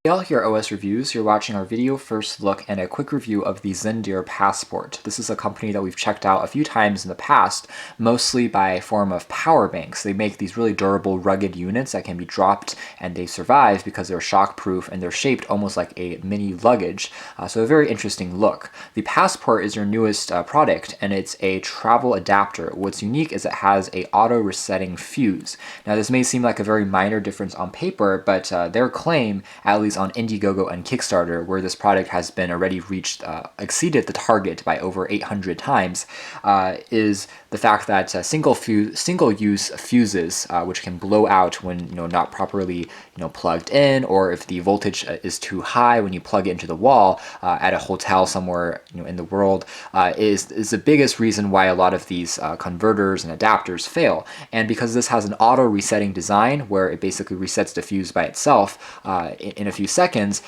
Hey all, here at OS Reviews. You're watching our video first look and a quick review of the Zendure Passport. This is a company that we've checked out a few times in the past, mostly by form of power banks. They make these really durable, rugged units that can be dropped and they survive because they're shockproof and they're shaped almost like a mini luggage. So a very interesting look. The Passport is their newest product and it's a travel adapter. What's unique is it has a auto resetting fuse. Now this may seem like a very minor difference on paper, but their claim, at least on Indiegogo and Kickstarter, where this product has been already exceeded the target by over 800 times, is the fact that single-use fuses, which can blow out when not properly plugged in, or if the voltage is too high when you plug it into the wall at a hotel somewhere in the world, is the biggest reason why a lot of these converters and adapters fail. And because this has an auto resetting design where it basically resets the fuse by itself in a few seconds,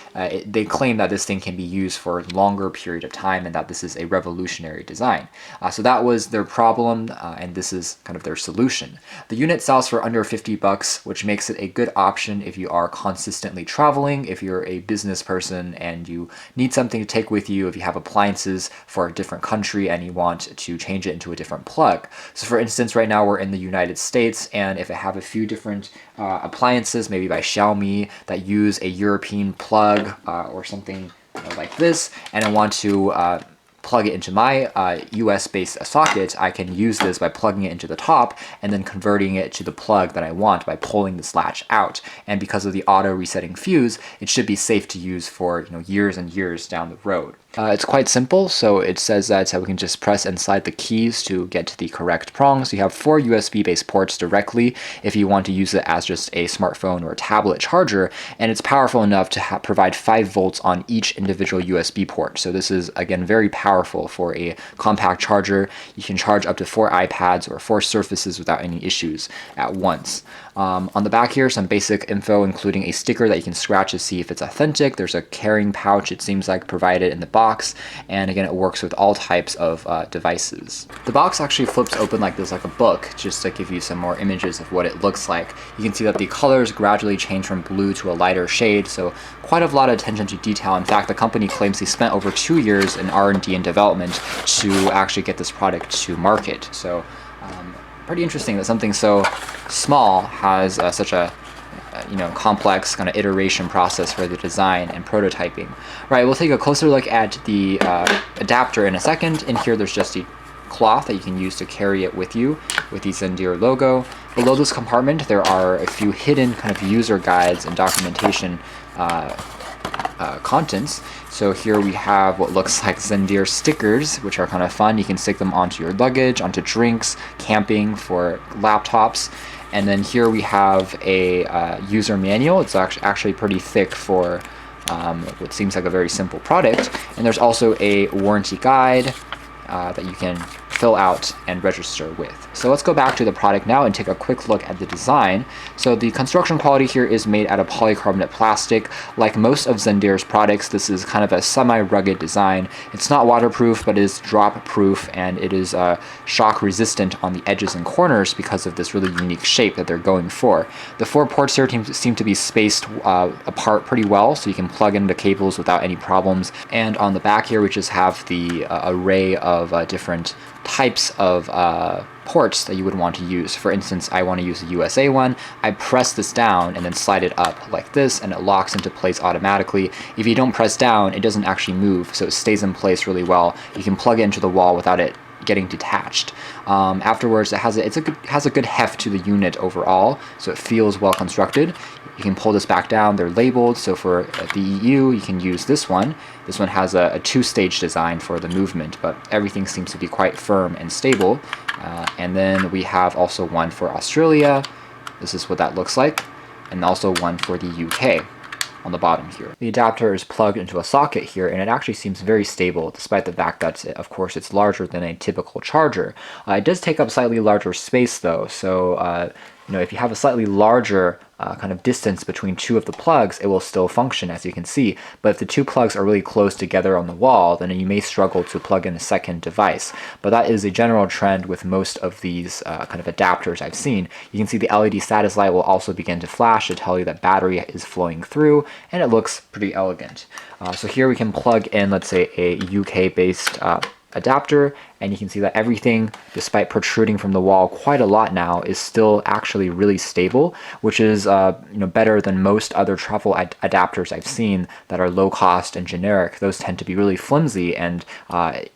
they claim that this thing can be used for a longer period of time and that this is a revolutionary design. So that was their problem, and this is kind of their solution. The unit sells for under $50, which makes it a good option if you are consistently traveling, if you're a business person and you need something to take with you, if you have appliances for a different country and you want to change it into a different plug. So for instance, right now we're in the United States, and if I have a few different appliances, maybe by Xiaomi, that use a European plug or something like this, and I want to plug it into my US-based socket, I can use this by plugging it into the top and then converting it to the plug that I want by pulling this latch out. And because of the auto resetting fuse, it should be safe to use for years and years down the road. It's quite simple, so it says that we can just press and slide the keys to get to the correct prong. So you have 4 USB-based ports directly if you want to use it as just a smartphone or a tablet charger, and it's powerful enough to provide 5 volts on each individual USB port. So this is, again, very powerful for a compact charger. You can charge up to 4 iPads or 4 Surfaces without any issues at once. On the back here, some basic info, including a sticker that you can scratch to see if it's authentic. There's a carrying pouch, it seems like, provided in the box, and again, it works with all types of devices. The box actually flips open like this, like a book, just to give you some more images of what it looks like. You can see that the colors gradually change from blue to a lighter shade, so quite a lot of attention to detail. In fact, the company claims they spent over 2 years in R&D and development to actually get this product to market. So pretty interesting that something so small has such a complex kind of iteration process for the design and prototyping. Right, we'll take a closer look at the adapter in a second. In here there's just a cloth that you can use to carry it with you with the Zendure logo. Below this compartment there are a few hidden kind of user guides and documentation contents. So here we have what looks like Zendure stickers, which are kind of fun. You can stick them onto your luggage, onto drinks, camping, for laptops. And then here we have a user manual. It's actually pretty thick for what seems like a very simple product. And there's also a warranty guide that you can fill out and register with. So let's go back to the product now and take a quick look at the design. So the construction quality here is made out of polycarbonate plastic. Like most of Zendure's products, this is kind of a semi-rugged design. It's not waterproof, but it is drop-proof, and it is shock resistant on the edges and corners because of this really unique shape that they're going for. The 4 ports here seem to be spaced apart pretty well, so you can plug in the cables without any problems. And on the back here, we just have the array of different types of ports that you would want to use. For instance, I want to use a USA one. I press this down and then slide it up like this, and it locks into place automatically. If you don't press down, it doesn't actually move, so it stays in place really well. You can plug it into the wall without it getting detached. Afterwards, it has a good heft to the unit overall, so it feels well constructed. You can pull this back down. They're labeled, so for the EU, you can use this one. This one has a 2-stage design for the movement, but everything seems to be quite firm and stable. And then we have also one for Australia. This is what that looks like, and also one for the UK on the bottom here. The adapter is plugged into a socket here, and it actually seems very stable, despite the fact that, of course, it's larger than a typical charger. It does take up slightly larger space, though, so if you have a slightly larger kind of distance between two of the plugs, it will still function, as you can see. But if the two plugs are really close together on the wall, then you may struggle to plug in a second device. But that is a general trend with most of these kind of adapters I've seen. You can see the LED status light will also begin to flash to tell you that battery is flowing through, and it looks pretty elegant. So here we can plug in, let's say, a UK-based adapter, and you can see that everything, despite protruding from the wall quite a lot now, is still actually really stable, which is better than most other travel adapters I've seen that are low cost and generic. Those tend to be really flimsy, and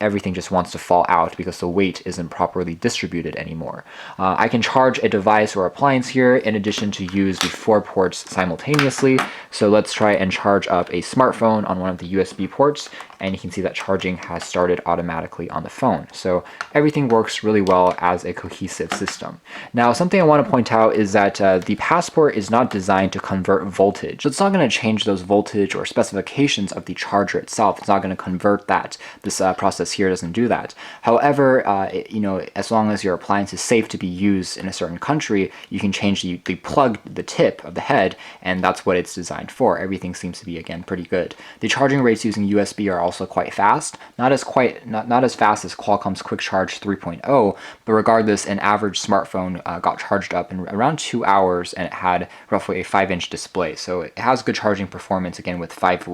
everything just wants to fall out because the weight isn't properly distributed anymore. I can charge a device or appliance here in addition to use the 4 ports simultaneously. So let's try and charge up a smartphone on one of the USB ports, and you can see that charging has started automatically on the phone. So everything works really well as a cohesive system. Now, something I want to point out is that the Passport is not designed to convert voltage. So it's not going to change those voltage or specifications of the charger itself. It's not going to convert that. This process here doesn't do that. However, as long as your appliance is safe to be used in a certain country, you can change the plug, the tip of the head, and that's what it's designed for. Everything seems to be, again, pretty good. The charging rates using USB are also quite fast. Not as fast as Qualcomm's Quick Charge 3.0, but regardless, an average smartphone got charged up in around 2 hours, and it had roughly a 5-inch display. So it has good charging performance, again, with 5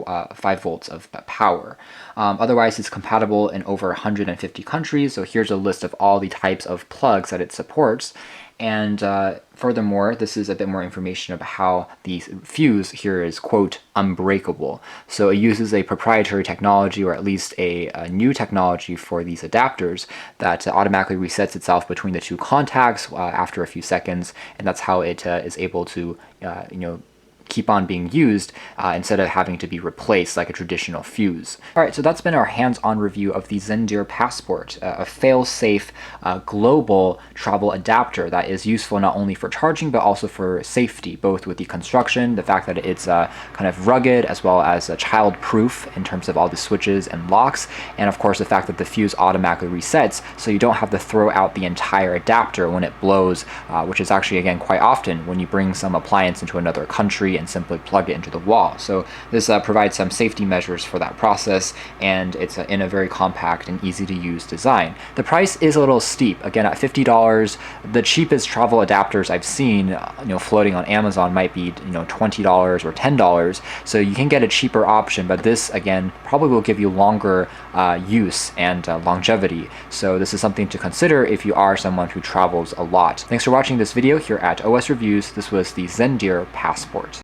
volts of power. Otherwise, it's compatible in over 150 countries. So here's a list of all the types of plugs that it supports. And furthermore, this is a bit more information about how the fuse here is, quote, unbreakable. So it uses a proprietary technology, or at least a new technology for these adapters, that automatically resets itself between the two contacts after a few seconds, and that's how it is able to, keep on being used instead of having to be replaced like a traditional fuse. All right, so that's been our hands-on review of the Zendure Passport, a fail-safe global travel adapter that is useful not only for charging but also for safety, both with the construction, the fact that it's kind of rugged, as well as child-proof in terms of all the switches and locks, and of course the fact that the fuse automatically resets, so you don't have to throw out the entire adapter when it blows, which is actually, again, quite often when you bring some appliance into another country and simply plug it into the wall. So this provides some safety measures for that process, and it's in a very compact and easy to use design. The price is a little steep. Again, at $50, the cheapest travel adapters I've seen, floating on Amazon might be, $20 or $10. So you can get a cheaper option, but this, again, probably will give you longer use and longevity. So this is something to consider if you are someone who travels a lot. Thanks for watching this video here at OS Reviews. This was the Zendure Passport.